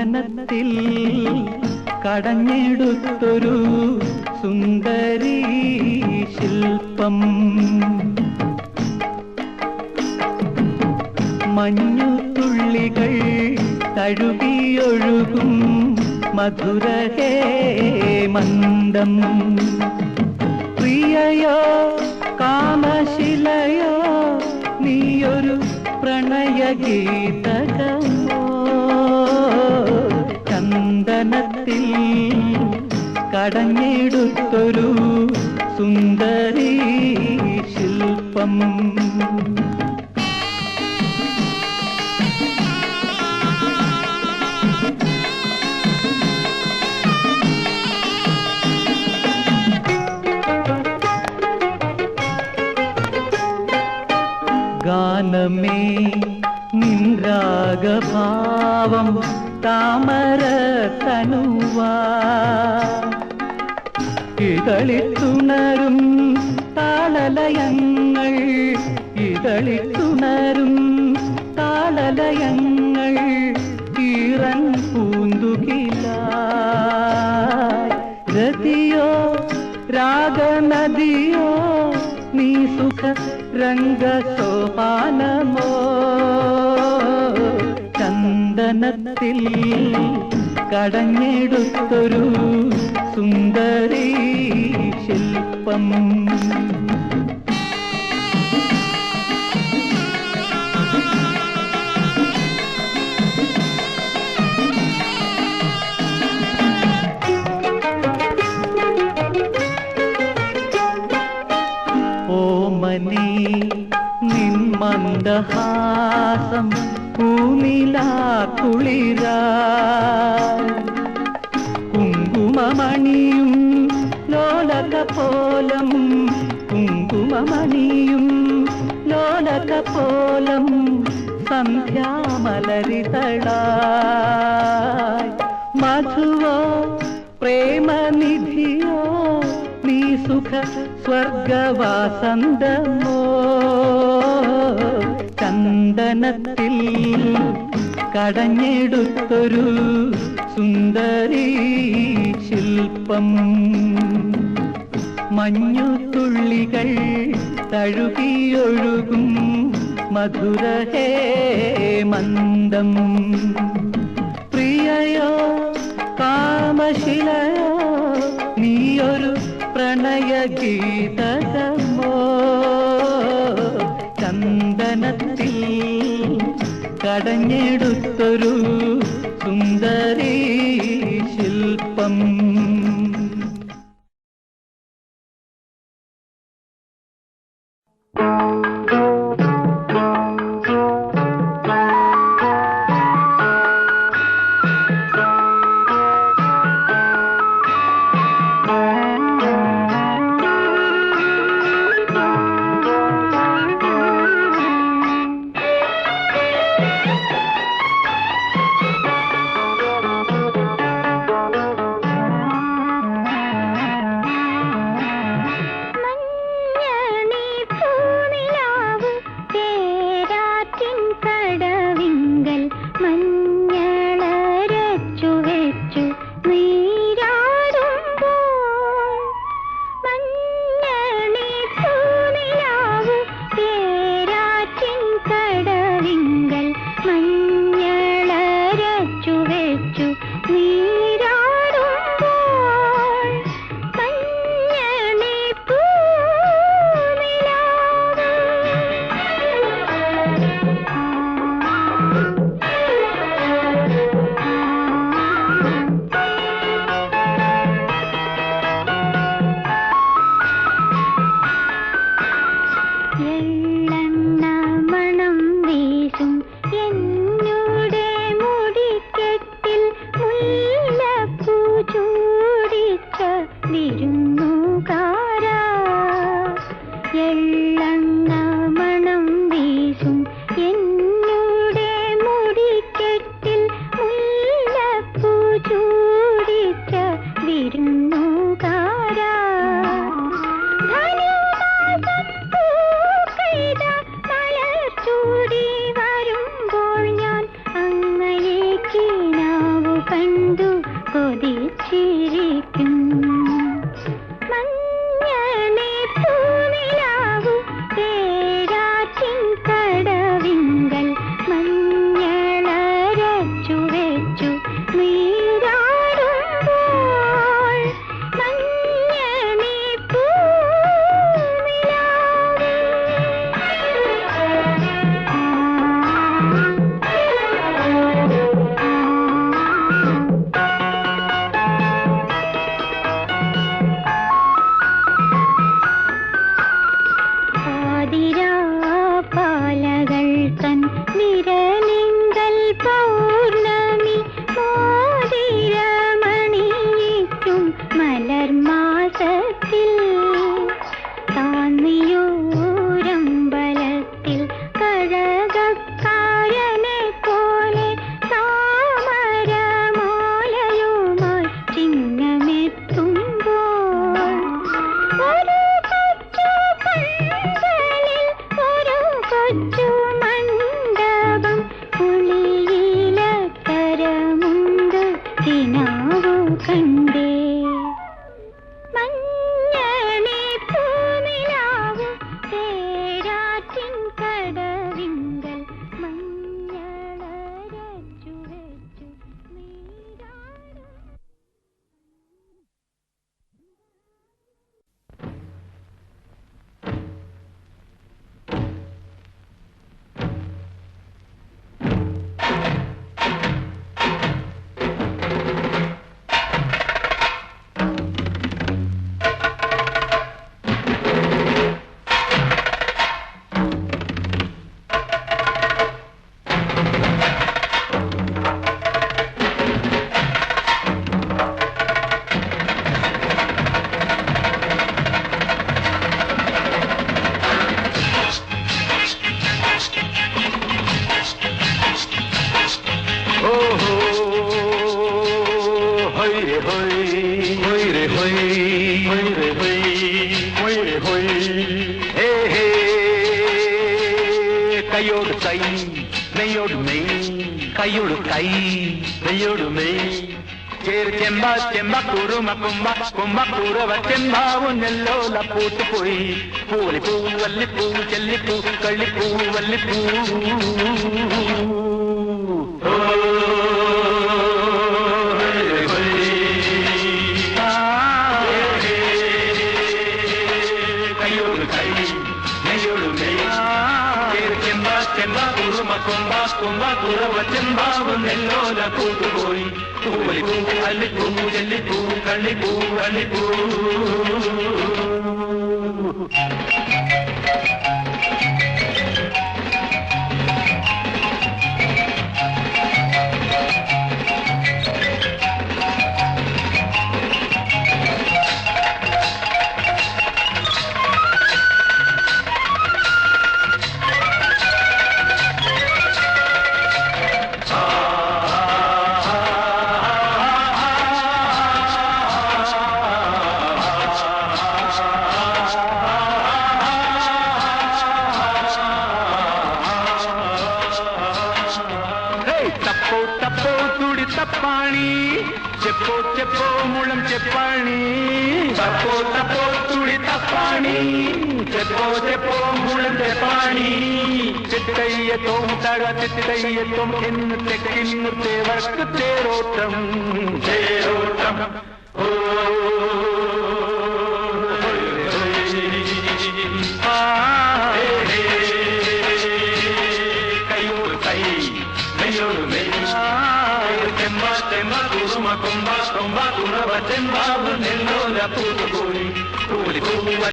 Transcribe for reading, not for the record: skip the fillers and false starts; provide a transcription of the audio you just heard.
ചന്ദനത്തിൽ കടഞ്ഞെടുത്തൊരു സുന്ദരീ ശില്പം. മഞ്ഞുതുള്ളികൾ തഴുകിയൊഴുകും മധുരഹേ മന്ദം. പ്രിയയോ കാമശിലയോ നീയൊരു പ്രണയഗീതകമോ. ചന്ദനത്തിൽ കടഞ്ഞെടുത്തൊരു സുന്ദരീ ശില്പം. ഗാനമേ നിൻരാഗഭാവം താമര തനുവാ. ഇതളിത്തുണരും താളലയങ്ങൾ, ഇതളിത്തുണരും താളലയങ്ങൾ ഈറൻ പൂന്തുകിലായി. രതിയോ രാഗനദിയോ നീ സുഖ രംഗസോപാനമോ. ചന്ദനത്തിൽ കടഞ്ഞെടുത്തൊരു സുന്ദരീ ശില്പം. ഓമനേ നിൻ മന്ദഹാസം പൂനിലാക്കുളിരായി. കുങ്കുമമണിയും ലോലകപോലം, കുങ്കുമമണിയും ലോലകപോലം സന്ധ്യാമലരിതളായി. മധുവോ പ്രേമനിധിയോ നീ സുഖ സ്വർഗവാസന്തമോ. ചന്ദനത്തിൽ കടഞ്ഞെടുത്തൊരു സുന്ദരീ ശില്പം. മഞ്ഞുതുള്ളികൾ തഴുകിയൊഴുകും മധുരഹേ മന്ദം. പ്രിയയോ കാമശിലയോ നീയൊരു പ്രണയഗീതകമോ. ചന്ദനത്തിൽ കടഞ്ഞെടുത്തൊരു സുന്ദരീ ശില്പം. കൈയോട് കൈ മെയ്യോട് മെയ് കൈയോട് കൈ മെയ്യോട് മെയ് ചേര് ചെമ്പ ചെമ്പ കുറുമ കുമ്പ കുമ്പ കുറവ ചെമ്പാവും നെല്ലോല പൂത്തുപോയി പൂളിപ്പൂ വല്ലിപ്പൂ ചെല്ലിപ്പൂ കള്ളിപ്പൂ വല്ലിപ്പൂ കൈയോട് കൈ മെയ്യോട് മെയ് ചെമ്പ ചെമ്പ കുറുമ കുമ്പ കുമ്പ കുറവ ചെമ്പാവും നെല്ലോല പൂത്തുപോയി പൂളിപ്പൂ അല്ലിപ്പൂ ചെല്ലിപ്പൂ കള്ളിപ്പൂ അള്ളിപ്പൂ తప్పో తప్పో తుడి తప్పాణి చెప్పో చెప్పో ముళం చెప్పాణి తప్పో తప్పో తుడి తప్పాణి చెప్పో చెప్పో ముళం చెప్పాణి ചിത്തയ്യത്തോ തട ചിത്തയ്യത്തോ എന്ന് തെക്കിന്നു തേവർക്ക് തേരോട്ടം തേരോട്ടം ഓ കൈയോട് കൈ മെയ്യോട് മെയ് ചെമ്പ ചെമ്പ കുറുമ കുമ്പ കുമ്പ കുറവ ചെമ്പാവ് നെല്ലോല പൂത്തുപോയി പൂലി പൂവ